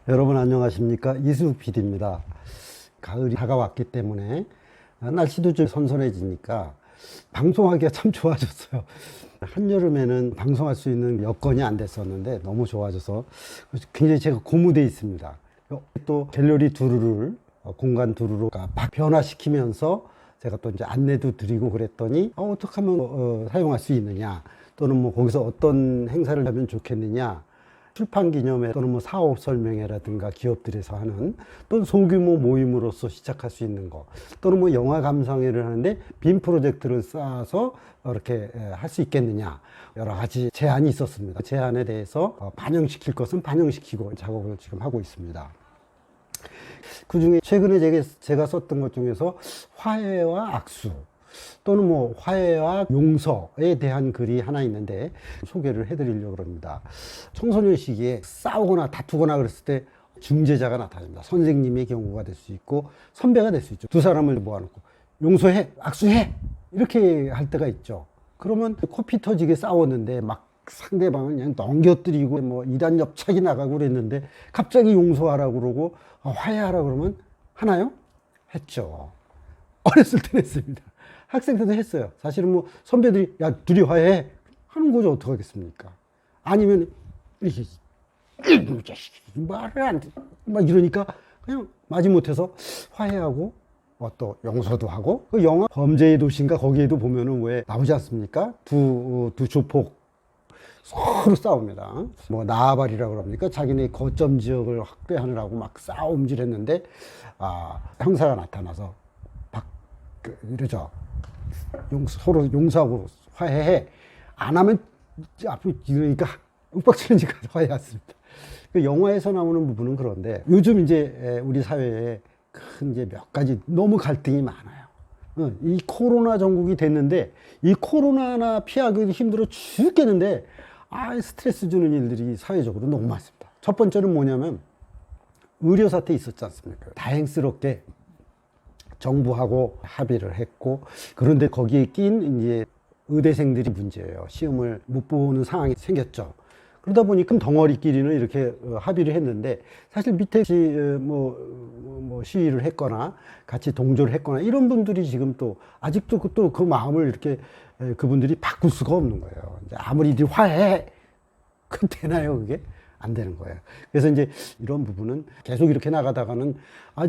여러분 안녕하십니까? 이수 PD입니다. 가을이 다가왔기 때문에 날씨도 좀 선선해지니까 방송하기가 참 좋아졌어요. 한여름에는 방송할 수 있는 여건이 안 됐었는데 너무 좋아져서 굉장히 제가 고무돼 있습니다. 또 갤러리 두루를 공간 두루로 변화시키면서 제가 또 이제 안내도 드리고 그랬더니 어떻게 하면 사용할 수 있느냐, 또는 뭐 거기서 어떤 행사를 하면 좋겠느냐, 출판 기념회 또는 뭐 사업 설명회라든가 기업들에서 하는, 또는 소규모 모임으로서 시작할 수 있는 거, 또는 뭐 영화 감상회를 하는데 빔 프로젝트를 쌓아서 이렇게 할 수 있겠느냐, 여러 가지 제안이 있었습니다. 제안에 대해서 반영시킬 것은 반영시키고 작업을 지금 하고 있습니다. 그 중에 최근에 제가 썼던 것 중에서 화해와 악수, 또는 뭐 화해와 용서에 대한 글이 하나 있는데 소개를 해드리려고 합니다. 청소년 시기에 싸우거나 다투거나 그랬을 때 중재자가 나타납니다. 선생님의 경우가 될 수 있고 선배가 될 수 있죠. 두 사람을 모아놓고 용서해, 악수해, 이렇게 할 때가 있죠. 그러면 코피 터지게 싸웠는데 막 상대방을 그냥 넘겨뜨리고 뭐 이단 엽착이 나가고 그랬는데 갑자기 용서하라고 그러고 화해하라고 그러면 하나요? 했죠. 어렸을 때는 했습니다. 학생 때도 했어요. 사실은 뭐 선배들이 야 둘이 화해해 하는 거죠. 어떡하겠습니까? 아니면 이렇게 말을 안 돼. 막 이러니까 그냥 마지못해서 화해하고 또 용서도 하고. 그 영화 범죄의 도시인가 거기에도 보면은 왜 나오지 않습니까? 두 조폭 서로 싸웁니다. 뭐 나아발이라고 그럽니까? 자기네 거점 지역을 확대하느라고 막 싸움질했는데 형사가 나타나서 이러죠. 서로 용서하고 화해해. 안 하면 앞으로 이러니까 윽박지르니까 화해했습니다. 그 영화에서 나오는 부분은 그런데 요즘 이제 우리 사회에 큰 이제 몇 가지 너무 갈등이 많아요. 이 코로나 전국이 됐는데 이 코로나나 피하기 힘들어 죽겠는데 스트레스 주는 일들이 사회적으로 너무 많습니다. 첫 번째는 뭐냐면 의료 사태 있었지 않습니까? 다행스럽게 정부하고 합의를 했고, 그런데 거기에 낀 이제 의대생들이 문제예요. 시험을 못 보는 상황이 생겼죠. 그러다 보니까 덩어리끼리는 이렇게 합의를 했는데, 사실 밑에 뭐 시위를 했거나 같이 동조를 했거나 이런 분들이 지금 또 아직도 또 그 마음을 이렇게 그분들이 바꿀 수가 없는 거예요. 이제 아무리 이들 화해, 그 되나요 그게? 안 되는 거예요. 그래서 이제 이런 부분은 계속 이렇게 나가다가는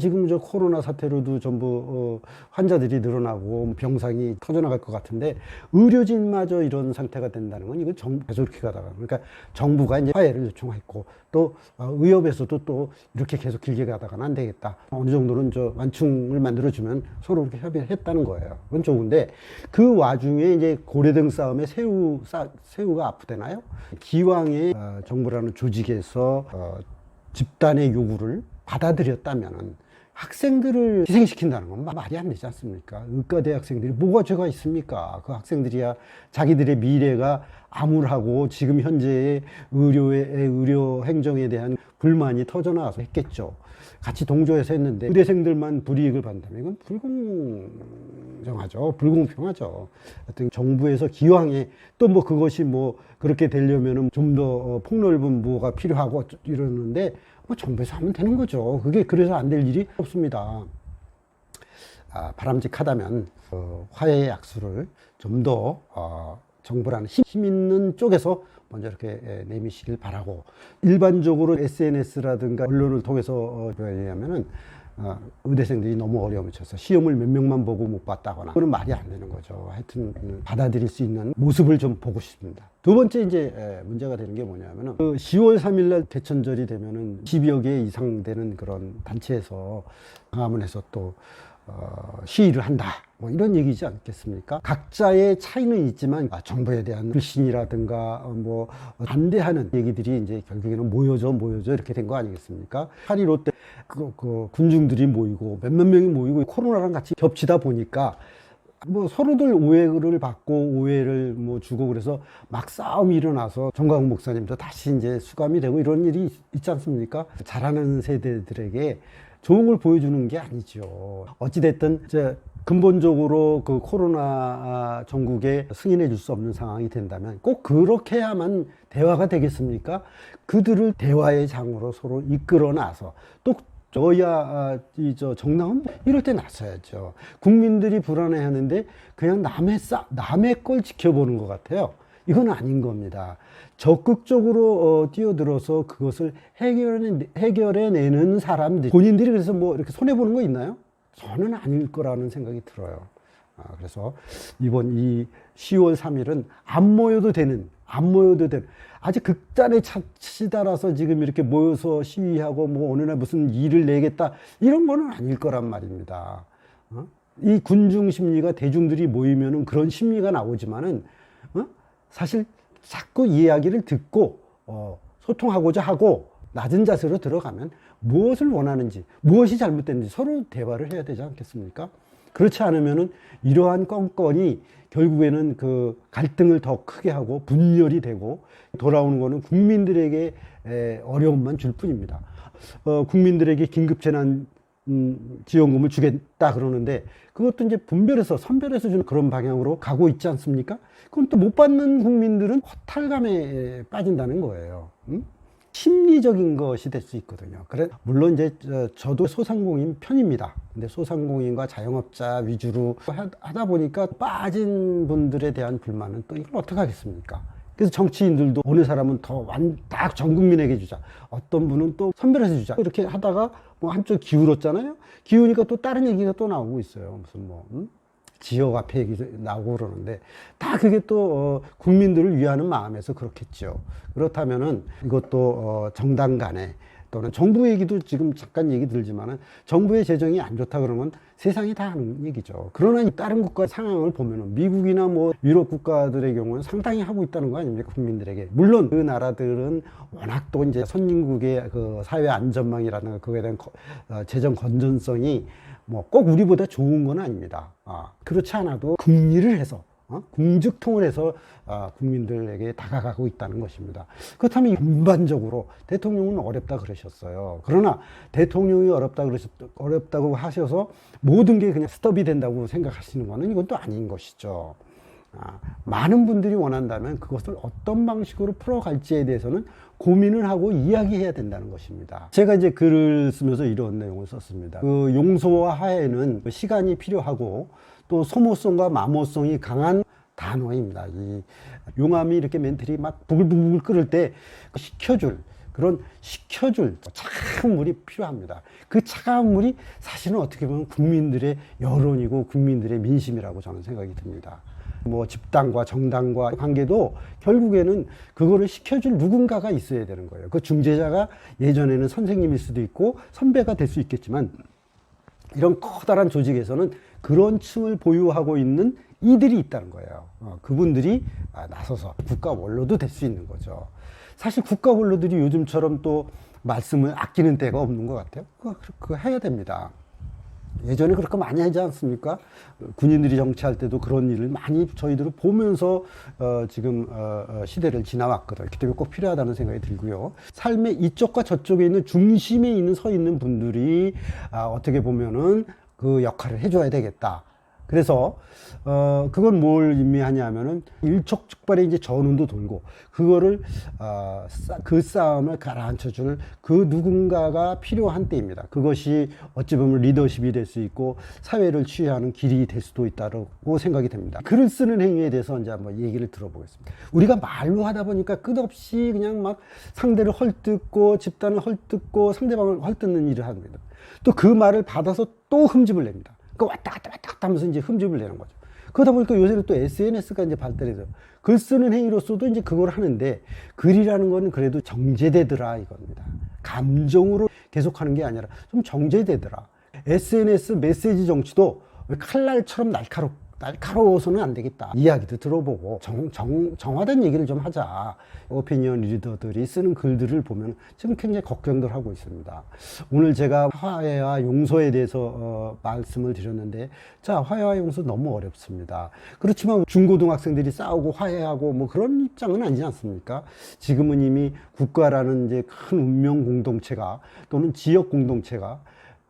지금 저 코로나 사태로도 전부 환자들이 늘어나고 병상이 터져나갈 것 같은데 의료진마저 이런 상태가 된다는 건 이건 계속 이렇게 가다가, 그러니까 정부가 이제 화해를 요청했고 또 의협에서도 또 이렇게 계속 길게 가다가는 안 되겠다. 어느 정도는 저 완충을 만들어주면 서로 이렇게 협의를 했다는 거예요. 그건 좋은데 그 와중에 이제 고래등 싸움에 새우가 아프대나요? 기왕에 정부라는 조직에서 집단의 요구를 받아들였다면 학생들을 희생시킨다는 건 말이 안 되지 않습니까? 의과대 학생들이 뭐가 죄가 있습니까? 그 학생들이야 자기들의 미래가 암울하고 지금 현재의 의료 행정에 대한 불만이 터져나와서 했겠죠. 같이 동조해서 했는데 의대생들만 불이익을 받는다면 이건 불공정하죠. 불공평하죠. 하여튼 정부에서 기왕에 또 뭐 그것이 뭐 그렇게 되려면은 좀 더 폭넓은 뭐가 필요하고 이러는데 뭐 정부에서 하면 되는 거죠. 그게 그래서 안 될 일이 없습니다. 바람직하다면 화해의 약수를 좀 더 정부라는 힘 있는 쪽에서 먼저 이렇게 내미시길 바라고, 일반적으로 SNS라든가 언론을 통해서 왜냐하면은 의대생들이 너무 어려움을 쳐서 시험을 몇 명만 보고 못 봤다거나 그런 말이 안 되는 거죠. 하여튼 받아들일 수 있는 모습을 좀 보고 싶습니다. 두 번째 이제 문제가 되는 게 뭐냐면은 10월 3일 날 개천절이 되면은 10여 개 이상 되는 그런 단체에서 광화문에서 또 시위를 한다, 뭐 이런 얘기지 않겠습니까? 각자의 차이는 있지만 정부에 대한 불신이라든가 뭐 반대하는 얘기들이 이제 결국에는 모여져 이렇게 된 거 아니겠습니까? 8.15 때 그 군중들이 모이고 몇몇 명이 모이고 코로나랑 같이 겹치다 보니까 뭐 서로들 오해를 받고 오해를 뭐 주고 그래서 막 싸움이 일어나서 정광훈 목사님도 다시 이제 수감이 되고 이런 일이 있지 않습니까? 자라는 세대들에게 좋은 걸 보여주는 게 아니죠. 어찌됐든 근본적으로 그 코로나 전국에 승인해 줄 수 없는 상황이 된다면 꼭 그렇게 해야만 대화가 되겠습니까? 그들을 대화의 장으로 서로 이끌어 나서 또 저야 저 정당은 이럴 때 나서야죠. 국민들이 불안해하는데 그냥 남의 걸 지켜보는 것 같아요. 이건 아닌 겁니다. 적극적으로 뛰어들어서 그것을 해결해내는 사람들, 본인들이 그래서 뭐 이렇게 손해보는 거 있나요? 저는 아닐 거라는 생각이 들어요. 그래서 이번 이 10월 3일은 안 모여도 되는, 아직 극단에 치달아서 지금 이렇게 모여서 시위하고 뭐 어느 날 무슨 일을 내겠다, 이런 거는 아닐 거란 말입니다. 이 군중 심리가 대중들이 모이면은 그런 심리가 나오지만은, 사실 자꾸 이야기를 듣고 소통하고자 하고 낮은 자세로 들어가면 무엇을 원하는지, 무엇이 잘못됐는지 서로 대화를 해야 되지 않겠습니까? 그렇지 않으면은 이러한 건건이 결국에는 그 갈등을 더 크게 하고 분열이 되고 돌아오는 거는 국민들에게 어려움만 줄 뿐입니다. 국민들에게 긴급재난 지원금을 주겠다 그러는데 그것도 이제 선별해서 주는 그런 방향으로 가고 있지 않습니까? 그럼 또 못 받는 국민들은 허탈감에 빠진다는 거예요. 심리적인 것이 될 수 있거든요. 그래, 물론 이제 저도 소상공인 편입니다. 근데 소상공인과 자영업자 위주로 하다 보니까 빠진 분들에 대한 불만은 또 이걸 어떻게 하겠습니까? 그래서 정치인들도 어느 사람은 딱 전 국민에게 주자. 어떤 분은 또 선별해서 주자. 이렇게 하다가 뭐 한쪽 기울었잖아요. 기우니까 또 다른 얘기가 또 나오고 있어요. 무슨 지역 화폐 얘기 나오고 그러는데 다 그게 또 국민들을 위하는 마음에서 그렇겠죠. 그렇다면은 이것도 정당 간에 또는 정부 얘기도 지금 잠깐 얘기 들지만은 정부의 재정이 안 좋다 그러면 세상이 다 하는 얘기죠. 그러나 다른 국가 상황을 보면은 미국이나 뭐 유럽 국가들의 경우는 상당히 하고 있다는 거 아닙니까? 국민들에게. 물론 그 나라들은 워낙 또 이제 선진국의 그 사회 안전망이라든가 그거에 대한 재정 건전성이 뭐 꼭 우리보다 좋은 건 아닙니다. 그렇지 않아도 궁리를 해서 궁죽통을 해서 국민들에게 다가가고 있다는 것입니다. 그렇다면 전반적으로 대통령은 어렵다 그러셨어요. 그러나 대통령이 어렵다고 하셔서 모든 게 그냥 스톱이 된다고 생각하시는 거는 이건 또 아닌 것이죠. 많은 분들이 원한다면 그것을 어떤 방식으로 풀어갈지에 대해서는 고민을 하고 이야기해야 된다는 것입니다. 제가 이제 글을 쓰면서 이런 내용을 썼습니다. 그 용서와 화해는 시간이 필요하고 또 소모성과 마모성이 강한 단어입니다. 이 용암이 이렇게 멘틀이 막 부글부글 끓을 때 식혀줄 차가운 물이 필요합니다. 그 차가운 물이 사실은 어떻게 보면 국민들의 여론이고 국민들의 민심이라고 저는 생각이 듭니다. 뭐 집단과 정당과 관계도 결국에는 그거를 시켜줄 누군가가 있어야 되는 거예요. 그 중재자가 예전에는 선생님일 수도 있고 선배가 될 수 있겠지만 이런 커다란 조직에서는 그런 층을 보유하고 있는 이들이 있다는 거예요. 그분들이 나서서 국가 원로도 될 수 있는 거죠. 사실 국가 원로들이 요즘처럼 또 말씀을 아끼는 때가 없는 것 같아요. 그거 해야 됩니다. 예전에 그렇게 많이 하지 않습니까? 군인들이 정치할 때도 그런 일을 많이 저희들은 보면서 지금 시대를 지나왔거든요. 그렇기 때문에 꼭 필요하다는 생각이 들고요. 삶의 이쪽과 저쪽에 있는 중심에 서 있는 분들이 어떻게 보면은 그 역할을 해줘야 되겠다. 그래서 그건 뭘 의미하냐면은 일촉즉발의 이제 전운도 돌고 그거를 그 싸움을 가라앉혀줄 그 누군가가 필요한 때입니다. 그것이 어찌 보면 리더십이 될 수 있고 사회를 치유하는 길이 될 수도 있다고 생각이 됩니다. 글을 쓰는 행위에 대해서 이제 한번 얘기를 들어보겠습니다. 우리가 말로 하다 보니까 끝없이 그냥 막 상대를 헐뜯고 집단을 헐뜯고 상대방을 헐뜯는 일을 합니다. 또 그 말을 받아서 또 흠집을 냅니다. 그 왔다 갔다 하면서 이제 흠집을 내는 거죠. 그러다 보니까 요새는 또 SNS가 이제 발달해서 글 쓰는 행위로서도 이제 그걸 하는데 글이라는 건 그래도 정제되더라 이겁니다. 감정으로 계속하는 게 아니라 좀 정제되더라. SNS 메시지 정치도 칼날처럼 날카로워서는 안 되겠다. 이야기도 들어보고 정화된 얘기를 좀 하자. 오피니언 리더들이 쓰는 글들을 보면 지금 굉장히 걱정들 하고 있습니다. 오늘 제가 화해와 용서에 대해서 말씀을 드렸는데 자, 화해와 용서 너무 어렵습니다. 그렇지만 중고등학생들이 싸우고 화해하고 뭐 그런 입장은 아니지 않습니까? 지금은 이미 국가라는 이제 큰 운명 공동체가 또는 지역 공동체가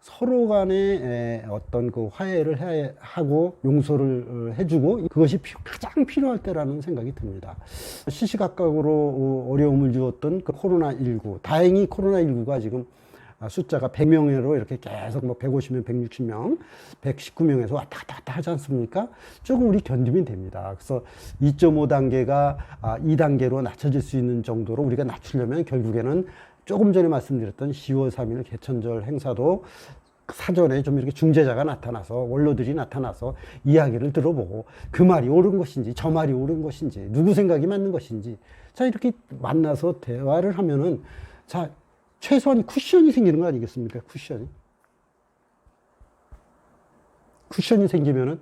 서로 간에 어떤 그 화해를 하고 용서를 해주고 그것이 가장 필요할 때라는 생각이 듭니다. 시시각각으로 어려움을 주었던 그 코로나19, 다행히 코로나19가 지금 숫자가 100명으로 이렇게 계속 뭐 150명, 160명, 119명에서 왔다 갔다 하지 않습니까? 조금 우리 견디면 됩니다. 그래서 2.5단계가 2단계로 낮춰질 수 있는 정도로 우리가 낮추려면 결국에는 조금 전에 말씀드렸던 10월 3일 개천절 행사도 사전에 좀 이렇게 중재자가 나타나서 원로들이 나타나서 이야기를 들어보고 그 말이 옳은 것인지 저 말이 옳은 것인지 누구 생각이 맞는 것인지 자 이렇게 만나서 대화를 하면은 자 최소한 쿠션이 생기는 거 아니겠습니까? 쿠션이 생기면은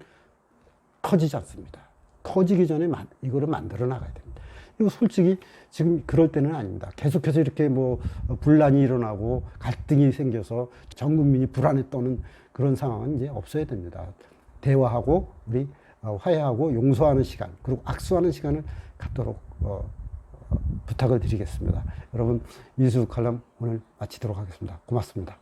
터지지 않습니다. 터지기 전에 이거를 만들어 나가야 됩니다. 이거 솔직히 지금 그럴 때는 아닙니다. 계속해서 이렇게 뭐 분란이 일어나고 갈등이 생겨서 전 국민이 불안에 떠는 그런 상황은 이제 없어야 됩니다. 대화하고 우리 화해하고 용서하는 시간 그리고 악수하는 시간을 갖도록 부탁을 드리겠습니다. 여러분 이수 칼럼 오늘 마치도록 하겠습니다. 고맙습니다.